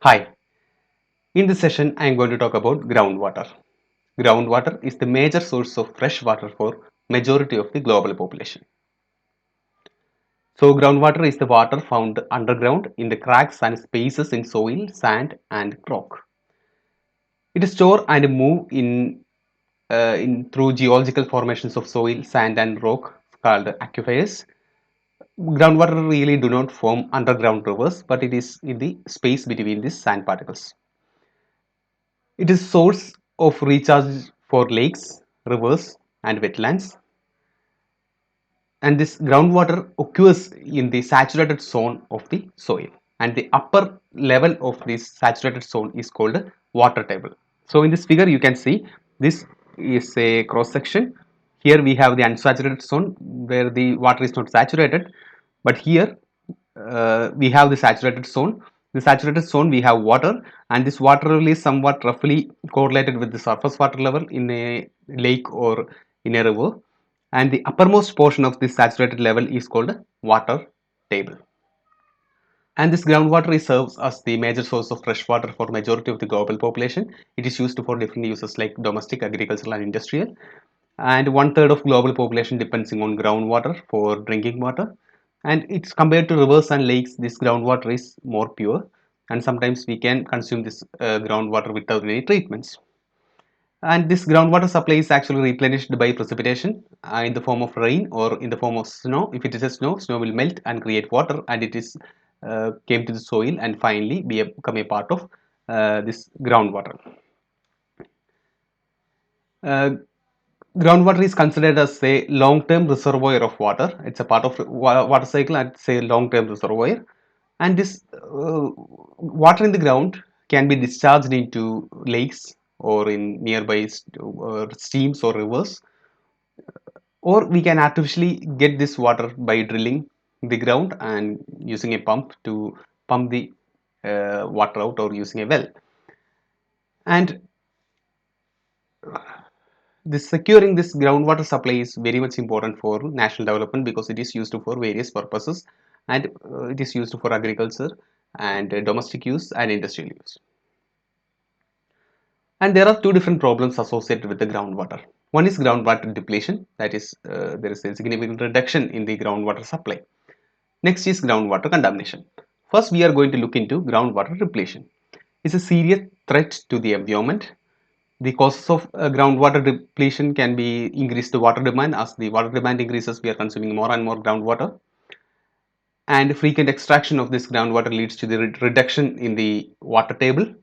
Hi, in this session I am going to talk about groundwater. Groundwater is the major source of fresh water for majority of the global population. So groundwater is the water found underground in the cracks and spaces in soil, sand and rock. It is stored and moved in through geological formations of soil, sand and rock called aquifers. Groundwater really do not form underground rivers, but it is in the space between these sand particles. It is source of recharge for lakes, rivers and wetlands, and this groundwater occurs in the saturated zone of the soil, and the upper level of this saturated zone is called water table. So in this figure you can see this is a cross section. Here we have the unsaturated zone where the water is not saturated, but here we have the saturated zone. The saturated zone we have water, and this water level is somewhat roughly correlated with the surface water level in a lake or in a river, and the uppermost portion of this saturated level is called water table. And this groundwater serves as the major source of fresh water for majority of the global population. It is used for different uses like domestic, agricultural and industrial, and one third of global population depending on groundwater for drinking water. And it's compared to rivers and lakes, this groundwater is more pure, and sometimes we can consume this groundwater without any treatments. And this groundwater supply is actually replenished by precipitation in the form of rain or in the form of snow. If it is a snow will melt and create water, and it is came to the soil and finally become a part of this groundwater. Uh, Groundwater is considered as a long-term reservoir of water. It's a part of water cycle and it's a long-term reservoir. And this water in the ground can be discharged into lakes or in nearby streams or rivers, or we can artificially get this water by drilling the ground and using a pump to pump the water out, or using a well. And this securing this groundwater supply is very much important for national development because it is used for various purposes, and it is used for agriculture and domestic use and industrial use. And there are two different problems associated with the groundwater. One is groundwater depletion, that is there is a significant reduction in the groundwater supply. Next is groundwater contamination. First we are going to look into groundwater depletion. It's a serious threat to the environment. The causes of groundwater depletion can be increased water demand. As the water demand increases, we are consuming more and more groundwater, and frequent extraction of this groundwater leads to the reduction in the water table.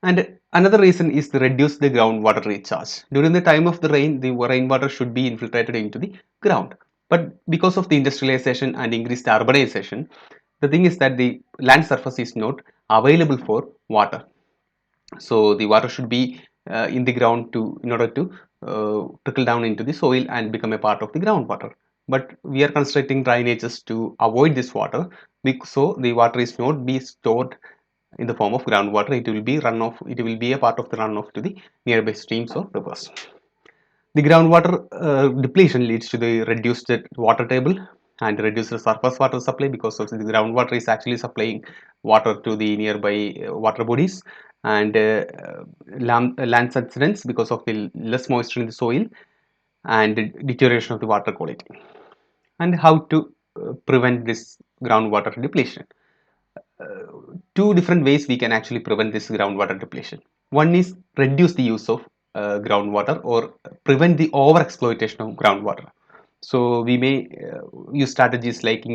And another reason is to reduce the groundwater recharge. During the time of the rain, the rainwater should be infiltrated into the ground, but because of the industrialization and increased urbanization, the thing is that the land surface is not available for water. So the water should be in the ground to in order to trickle down into the soil and become a part of the groundwater. But we are constructing drainages to avoid this water, so the water is not be stored in the form of groundwater. It will be runoff. It will be a part of the runoff to the nearby streams or rivers. The groundwater depletion leads to the reduced water table and reduced surface water supply, because of the groundwater is actually supplying water to the nearby water bodies, and land subsidence because of the less moisture in the soil and deterioration of the water quality. And how to prevent this groundwater depletion? Two different ways we can actually prevent this groundwater depletion. One is reduce the use of groundwater, or prevent the over exploitation of groundwater. So we may use strategies like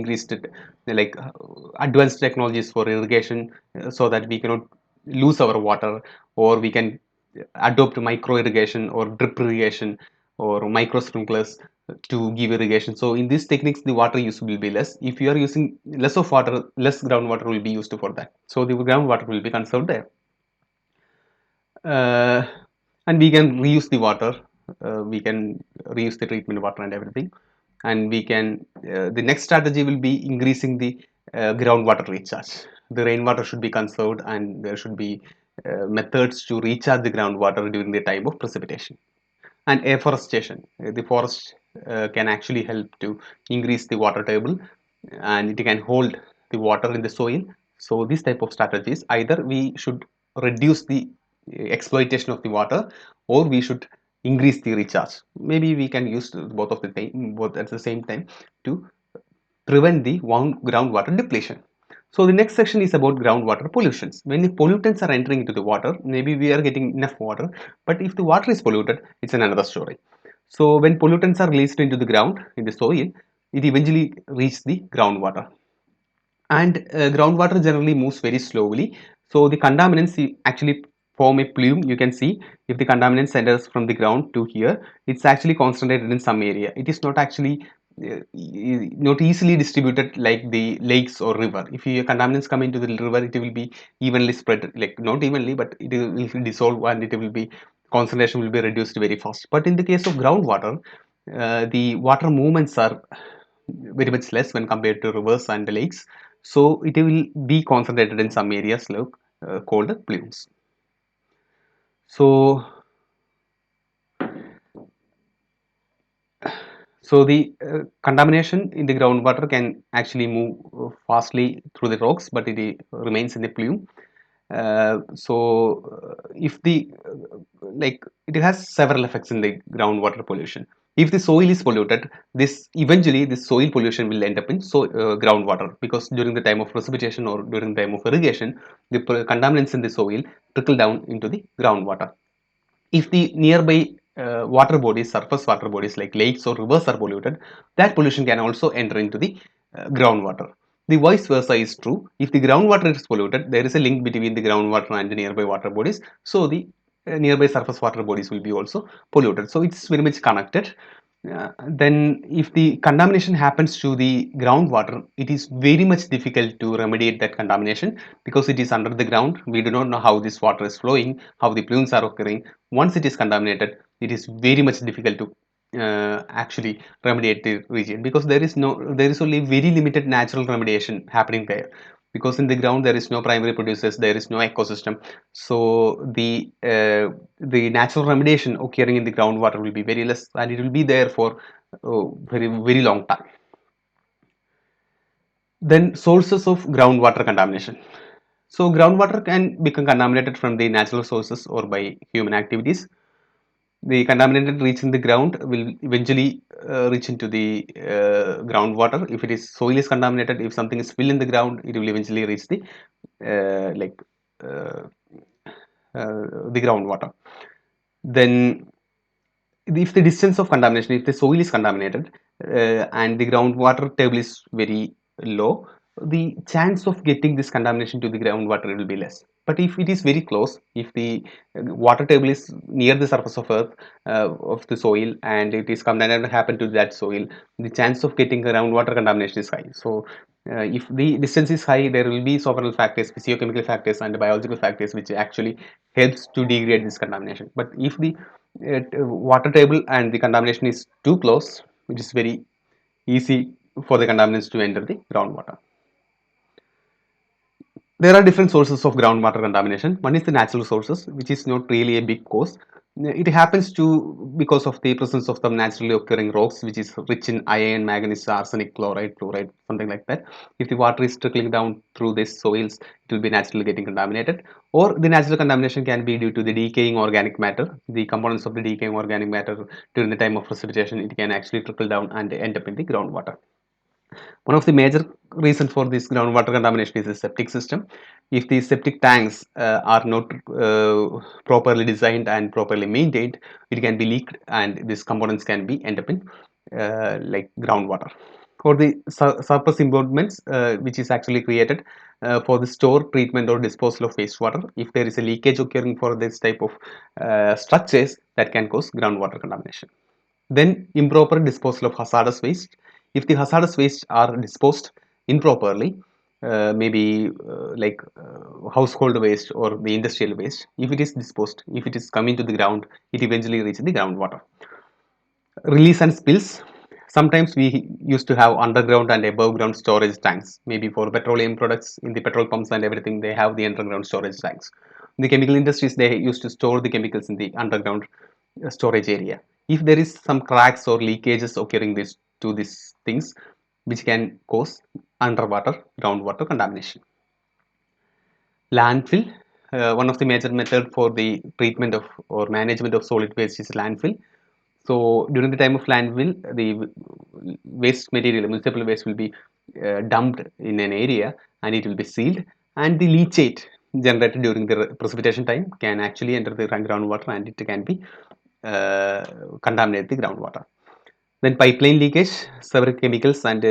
advanced technologies for irrigation, so that we cannot lose our water, or we can adopt micro irrigation or drip irrigation or micro sprinklers to give irrigation. So in these techniques the water use will be less. If you are using less of water, less groundwater will be used for that, so the groundwater will be conserved there. uh, and we can reuse the water. We can reuse the treatment water and everything, and we can the next strategy will be increasing the groundwater recharge. The rainwater should be conserved, and there should be methods to recharge the groundwater during the time of precipitation. And afforestation, the forest can actually help to increase the water table, and it can hold the water in the soil So this type of strategies, either we should reduce the exploitation of the water, or we should increase the recharge. Maybe we can use both of the thing, both at the same time, to prevent the groundwater depletion. So the next section is about groundwater pollutions. When the pollutants are entering into the water, maybe we are getting enough water, but if the water is polluted, it's another story. So when pollutants are released into the ground, in the soil, it eventually reaches the groundwater. And groundwater generally moves very slowly, so the contaminants actually form a plume. You can see, if the contaminants enters from the ground to here, it's actually concentrated in some area. It is not actually not easily distributed like the lakes or river. If your contaminants come into the river, it will be evenly spread, like not evenly, but it will dissolve, and it will be, concentration will be reduced very fast. But in the case of groundwater, the water movements are very much less when compared to rivers and lakes, so it will be concentrated in some areas, like called plumes. So the contamination in the groundwater can actually move fastly through the rocks, but it remains in the plume. If the like it has several effects in the groundwater pollution. If the soil is polluted, this eventually this soil pollution will end up in groundwater, because during the time of precipitation or during the time of irrigation, the contaminants in the soil trickle down into the groundwater. If the nearby water bodies, surface water bodies like lakes or rivers are polluted, that pollution can also enter into the groundwater. The vice versa is true. If the groundwater is polluted, there is a link between the groundwater and the nearby water bodies. So the nearby surface water bodies will be also polluted. So it's very much connected. Then if the contamination happens to the groundwater, it is very much difficult to remediate that contamination, because it is under the ground. We do not know how this water is flowing, how the plumes are occurring. Once it is contaminated, it is very much difficult to actually remediate the region, because there is only very limited natural remediation happening there, because in the ground there is no primary producers, there is no ecosystem. So the natural remediation occurring in the groundwater will be very less, and it will be there for very very long time. Then sources of groundwater contamination. So groundwater can become contaminated from the natural sources or by human activities. The contaminated reach in the ground will eventually reach into the groundwater. If it is soil is contaminated, if something is still in the ground, it will eventually reach the like uh, the groundwater. Then if the distance of contamination, if the soil is contaminated and the groundwater table is very low, the chance of getting this contamination to the groundwater will be less. But if it is very close, if the water table is near the surface of earth, of the soil, and it is contaminated happen to that soil, the chance of getting groundwater contamination is high. So if the distance is high, there will be several factors, physiochemical factors and biological factors, which actually helps to degrade this contamination. But if the water table and the contamination is too close, it is very easy for the contaminants to enter the groundwater. There are different sources of groundwater contamination. One is the natural sources, which is not really a big cause. It happens to because of the presence of some naturally occurring rocks, which is rich in iron, manganese, arsenic, chloride, fluoride, something like that. If the water is trickling down through these soils, it will be naturally getting contaminated. Or the natural contamination can be due to the decaying organic matter. The components of the decaying organic matter during the time of precipitation, it can actually trickle down and end up in the groundwater. One of the major reasons for this groundwater contamination is the septic system. If the septic tanks are not properly designed and properly maintained, it can be leaked, and these components can be end up in like groundwater. Or the surface impoundments, which is actually created for the store, treatment, or disposal of wastewater. If there is a leakage occurring for this type of structures, that can cause groundwater contamination. Then improper disposal of hazardous waste. If the hazardous waste are disposed improperly, maybe household waste or the industrial waste, if it is disposed, if it is coming to the ground, it eventually reaches the groundwater. Release and spills. Sometimes we used to have underground and above ground storage tanks. Maybe for petroleum products in the petrol pumps and everything, they have the underground storage tanks. In the chemical industries, they used to store the chemicals in the underground storage area. If there is some cracks or leakages occurring this to these things, which can cause underwater groundwater contamination. Landfill, one of the major method for the treatment of or management of solid waste is landfill. So during the time of landfill, the waste material, municipal waste will be dumped in an area and it will be sealed, and the leachate generated during the precipitation time can actually enter the groundwater and it can be uh, contaminate the groundwater. Then pipeline leakage, several chemicals and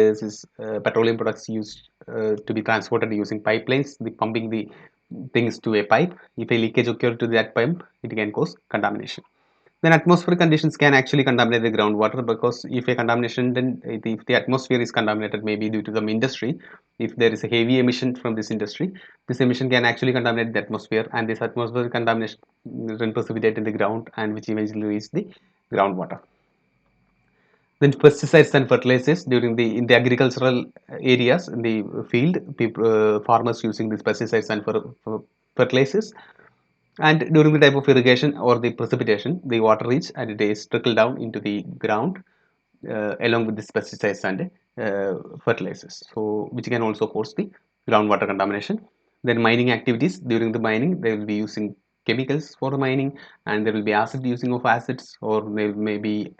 petroleum products used to be transported using pipelines, the pumping the things to a pipe. If a leakage occurs to that pipe, it can cause contamination. Then atmospheric conditions can actually contaminate the groundwater, because if a contamination, then if the atmosphere is contaminated, maybe due to some industry, if there is a heavy emission from this emission can actually contaminate the atmosphere, and this atmospheric contamination then precipitate in the ground, and which eventually reach the groundwater. Then pesticides and fertilizers during the in the agricultural areas in the field, people, farmers using these pesticides and fertilizers, and during the type of irrigation or the precipitation, the water reach and it is trickle down into the ground along with the pesticides and fertilizers. So which can also cause the groundwater contamination. Then mining activities, during the mining they will be using chemicals for the mining, and there will be acid using of acids, or maybe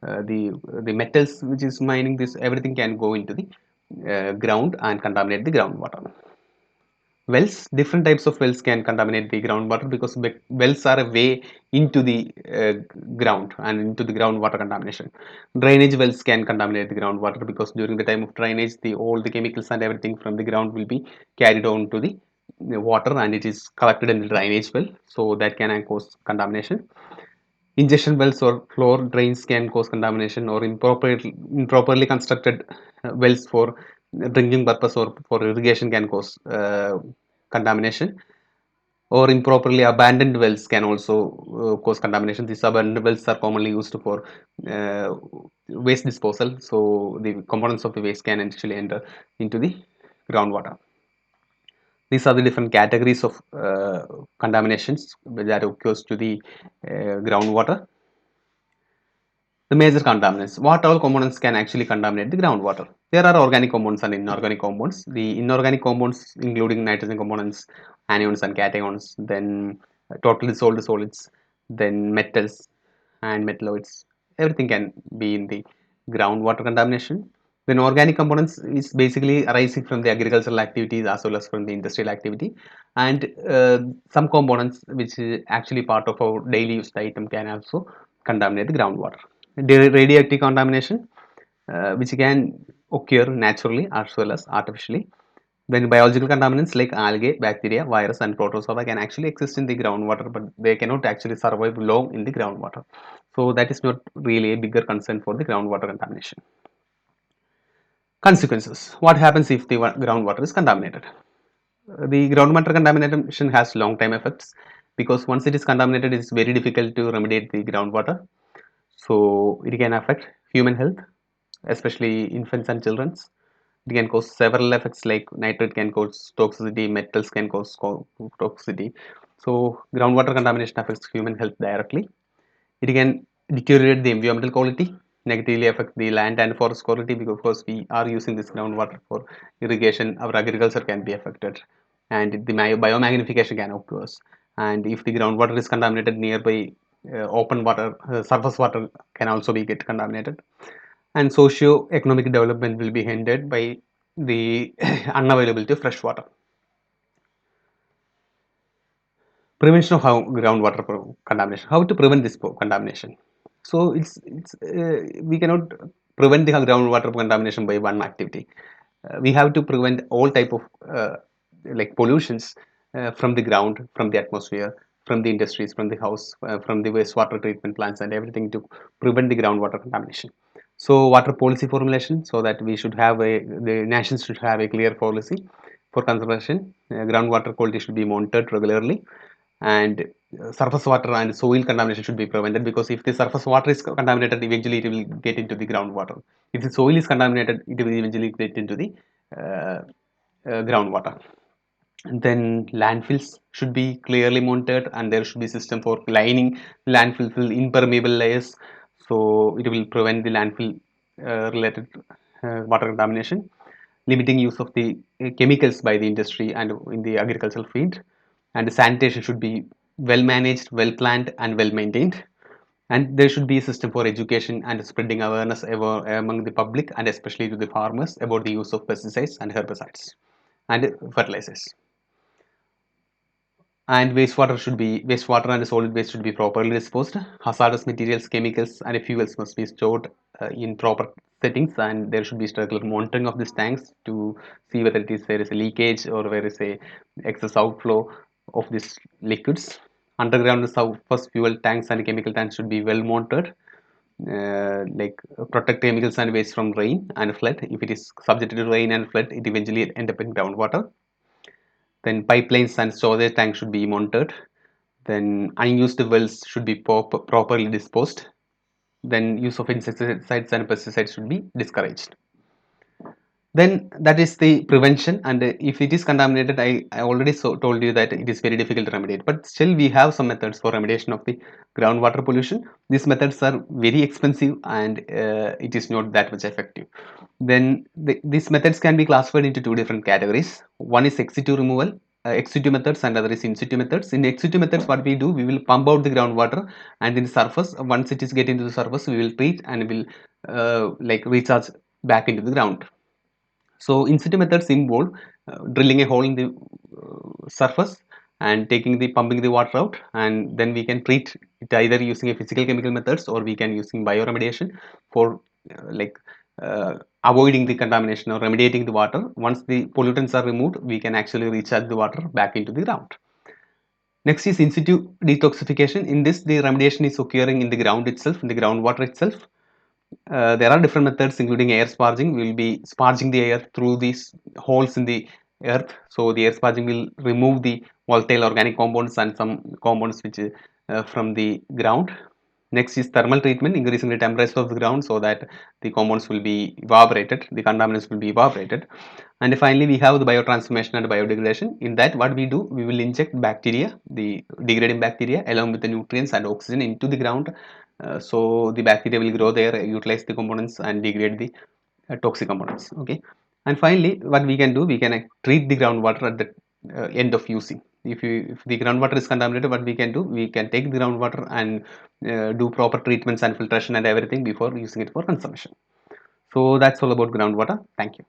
the metals which is mining, this everything can go into the ground and contaminate the groundwater. Wells, different types of wells can contaminate the groundwater, because wells are a way into the ground and into the groundwater contamination. Drainage wells can contaminate the groundwater, because during the time of drainage, the all the chemicals and everything from the ground will be carried on to the water, and it is collected in the drainage well, so that can cause contamination. Injection wells or floor drains can cause contamination, or improperly constructed wells for drinking purpose or for irrigation can cause contamination, or improperly abandoned wells can also cause contamination. These abandoned wells are commonly used for uh, waste disposal, so the components of the waste can actually enter into the groundwater. These are the different categories of contaminations that occurs to the groundwater. The major contaminants. What all components can actually contaminate the groundwater? There are organic compounds and inorganic compounds. The inorganic compounds, including nitrogen components, anions and cations, then totally dissolved solids, then metals and metalloids. Everything can be in the groundwater contamination. Then organic components is basically arising from the agricultural activities as well as from the industrial activity, and some components which is actually part of our daily used item can also contaminate the groundwater. Radioactive contamination, which can occur naturally as well as artificially. Then biological contaminants like algae, bacteria, virus and protozoa can actually exist in the groundwater, but they cannot actually survive long in the groundwater. So that is not really a bigger concern for the groundwater contamination. Consequences. What happens if the groundwater is contaminated? The groundwater contamination has long time effects, because once it is contaminated, it is very difficult to remediate the groundwater. So it can affect human health, especially infants and children. It can cause several effects, like nitrate can cause toxicity, metals can cause toxicity. So groundwater contamination affects human health directly. It can deteriorate the environmental quality, negatively affect the land and forest quality, because we are using this groundwater for irrigation. Our agriculture can be affected, and the biomagnification can occur. And if the groundwater is contaminated, nearby open water, surface water can also be get contaminated, and socio-economic development will be hindered by the unavailability of fresh water. Prevention of how groundwater contamination. How to prevent this contamination? So it's we cannot prevent the groundwater contamination by one activity. We have to prevent all type of like pollutions from the ground, from the atmosphere, from the industries, from the house, from the wastewater treatment plants and everything, to prevent the groundwater contamination. So water policy formulation, so that we should have the nations should have a clear policy for conservation. Groundwater quality should be monitored regularly, and surface water and soil contamination should be prevented, because if the surface water is contaminated, eventually it will get into the groundwater. If the soil is contaminated, it will eventually get into the uh, groundwater. And then landfills should be clearly monitored, and there should be system for lining landfill with impermeable layers, so it will prevent the landfill related water contamination. limiting use of the chemicals by the industry and in the agricultural field, and the sanitation should be well managed, well planned, and well maintained. And there should be a system for education and spreading awareness among the public and especially to the farmers about the use of pesticides and herbicides and fertilizers. And wastewater and solid waste should be properly disposed. Hazardous materials, chemicals, and fuels must be stored in proper settings, and there should be regular monitoring of these tanks to see whether there is a leakage or there is a excess outflow of these liquids. Underground surface fuel tanks and chemical tanks should be well monitored, like protect chemicals and waste from rain and flood. If it is subjected to rain and flood, it eventually end up in groundwater. Then pipelines and storage tanks should be monitored. Then unused wells should be properly disposed. Then use of insecticides and pesticides should be discouraged. Then that is the prevention, and if it is contaminated, I already told you that it is very difficult to remediate, but still we have some methods for remediation of the groundwater pollution. These methods are very expensive and it is not that much effective. Then these methods can be classified into two different categories. One is ex situ removal, ex situ methods, and other is in situ methods. In ex situ methods, what we do, we will pump out the groundwater, and in the surface, once it is getting to the surface, we will treat and will like recharge back into the ground. So in situ methods involve drilling a hole in the surface and taking the pumping the water out, and then we can treat it either using a physical chemical methods or we can using bioremediation for like avoiding the contamination or remediating the water. Once the pollutants are removed, we can actually recharge the water back into the ground. Next is in situ detoxification. In this, the remediation is occurring in the ground itself, in the groundwater itself. There are different methods including air sparging. We will be sparging the air through these holes in the earth. So the air sparging will remove the volatile organic compounds and some compounds which from the ground. Next is thermal treatment, increasing the temperature of the ground so that the compounds will be evaporated, the contaminants will be evaporated. And finally, we have the biotransformation and biodegradation. In that, what we do, we will inject bacteria, the degrading bacteria, along with the nutrients and oxygen into the ground. So the bacteria will grow there, utilize the components, and degrade the toxic components. Okay. And finally, what we can do, we can treat the groundwater at the end of using. If the groundwater is contaminated, what we can do, we can take the groundwater and do proper treatments and filtration and everything before using it for consumption. So that's all about groundwater. Thank you.